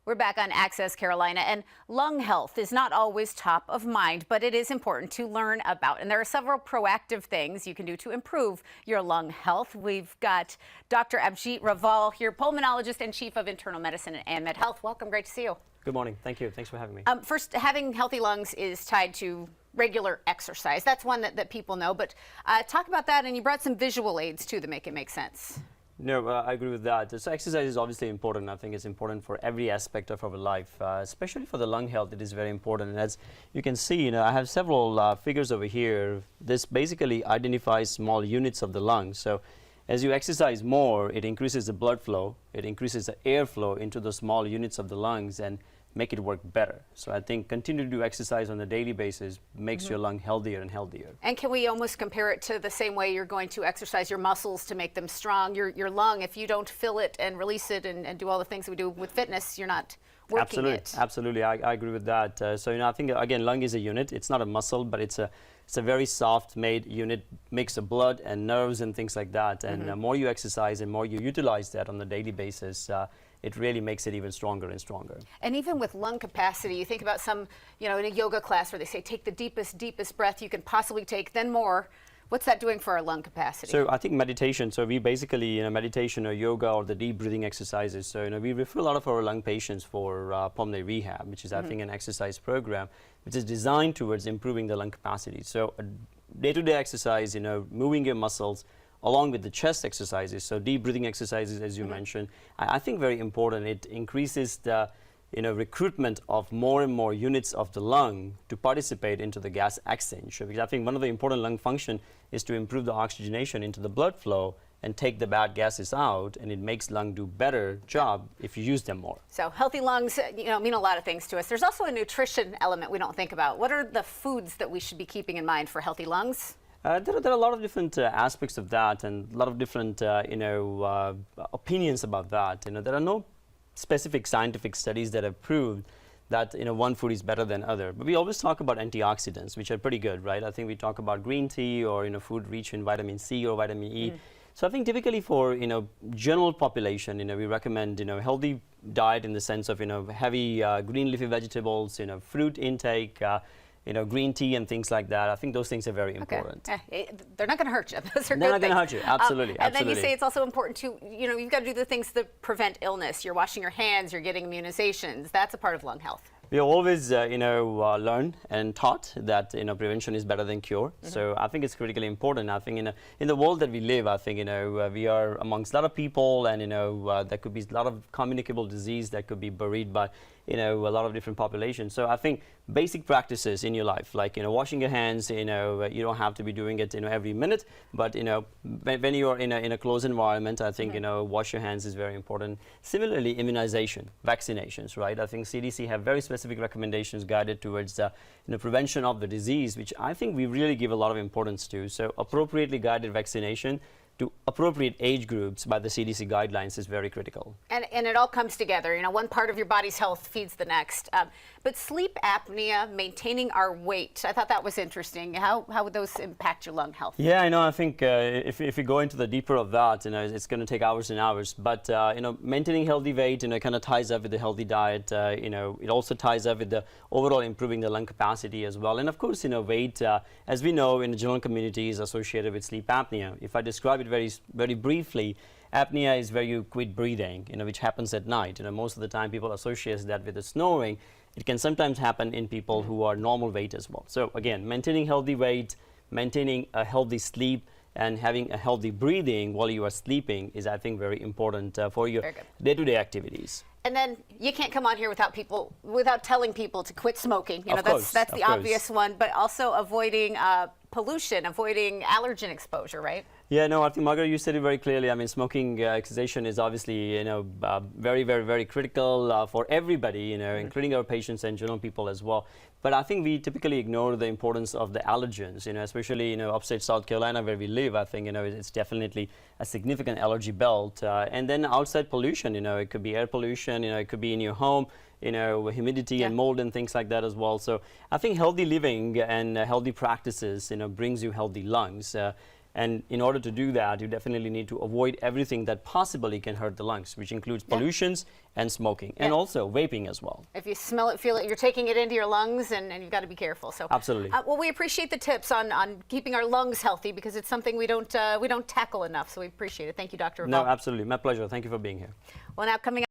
We're back on Access Carolina, and lung health is not always top of mind, but it is important to learn about. And there are several proactive things you can do to improve your lung health. We've got Dr. Abhijit Raval here, pulmonologist and chief of internal medicine at AnMed Health. Welcome, great to see you. Good morning. Thank you. Thanks for having me. First, having healthy lungs is tied to regular exercise. That's one that people know, but talk about that, and you brought some visual aids too to make it make sense. No, I agree with that. So exercise is obviously important. I think it's important for every aspect of our life, especially for the lung health. It is very important. And as you can see, I have several figures over here. This basically identifies small units of the lungs. So as you exercise more, it increases the blood flow. It increases the airflow into the small units of the lungs and make it work better. So I think continue to do exercise on a daily basis makes your lung healthier and healthier. And can we almost compare it to the same way you're going to exercise your muscles to make them strong? Your lung, if you don't fill it and release it and do all the things that we do with fitness, you're not working it. Absolutely, I agree with that. So I think again, lung is a unit. It's not a muscle, but it's a very soft made unit, mix of blood and nerves and things like that. And the more you exercise and more you utilize that on a daily basis, it really makes it even stronger and stronger. And even with lung capacity, you think about some, in a yoga class where they say take the deepest breath you can possibly take, then more. What's that doing for our lung capacity? So I think meditation, so we basically, meditation or yoga or the deep breathing exercises. So, we refer a lot of our lung patients for pulmonary rehab, which is, I think, an exercise program, which is designed towards improving the lung capacity. So day-to-day exercise, moving your muscles, along with the chest exercises, so deep breathing exercises, as you mentioned, I think very important. It increases the recruitment of more and more units of the lung to participate into the gas exchange. Because I think one of the important lung function is to improve the oxygenation into the blood flow and take the bad gases out, and it makes lung do better job if you use them more. So healthy lungs, mean a lot of things to us. There's also a nutrition element we don't think about. What are the foods that we should be keeping in mind for healthy lungs? There are a lot of different aspects of that, and a lot of different opinions about that. There are no specific scientific studies that have proved that one food is better than other. But we always talk about antioxidants, which are pretty good, right? I think we talk about green tea or food rich in vitamin C or vitamin E. So I think typically for general population, we recommend healthy diet in the sense of heavy green leafy vegetables, fruit intake. Green tea and things like that. I think those things are very important. They're not going to hurt you. Those are They're not good going to hurt you. Absolutely. And then you say it's also important to, you've got to do the things that prevent illness. You're washing your hands, you're getting immunizations. That's a part of lung health. We always, learn and taught that, prevention is better than cure. So I think it's critically important. I think in the world that we live, I think, we are amongst a lot of people, and, there could be a lot of communicable disease that could be buried by, a lot of different populations. So I think basic practices in your life, like, washing your hands, you don't have to be doing it, every minute, but, when you are in a closed environment, I think, wash your hands is very important. Similarly, immunization, vaccinations, right? I think CDC have very specific recommendations guided towards prevention of the disease, which I think we really give a lot of importance to. So appropriately guided vaccination to appropriate age groups by the CDC guidelines is very critical. And it all comes together. One part of your body's health feeds the next. But sleep apnea, maintaining our weight, I thought that was interesting. How would those impact your lung health? Yeah, I think if you go into the deeper of that, it's going to take hours and hours. But, maintaining healthy weight, kind of ties up with the healthy diet. It also ties up with the overall improving the lung capacity as well. And of course, weight, as we know in the general community, is associated with sleep apnea. If I describe it very briefly, apnea is where you quit breathing, which happens at night. Most of the time people associate that with the snoring. It can sometimes happen in people who are normal weight as well. So again, maintaining healthy weight, maintaining a healthy sleep, and having a healthy breathing while you are sleeping is, I think, very important for your day-to-day activities. And then you can't come on here without telling people to quit smoking. That's the obvious one, but also avoiding pollution, avoiding allergen exposure, right? Yeah, no, I think, Margaret, you said it very clearly. I mean, smoking cessation is obviously, very, very, very critical for everybody, including our patients and general people as well. But I think we typically ignore the importance of the allergens, especially, upstate South Carolina where we live. I think, it's definitely a significant allergy belt. And then outside pollution, it could be air pollution, it could be in your home, humidity and mold and things like that as well. So I think healthy living and healthy practices, brings you healthy lungs. And in order to do that, you definitely need to avoid everything that possibly can hurt the lungs, which includes pollutions and smoking, and also vaping as well. If you smell it, feel it, you're taking it into your lungs, and you've got to be careful. So absolutely. Well, we appreciate the tips on keeping our lungs healthy, because it's something we don't tackle enough. So we appreciate it. Thank you, Dr. Raval. No, absolutely. My pleasure. Thank you for being here. Well, now coming up.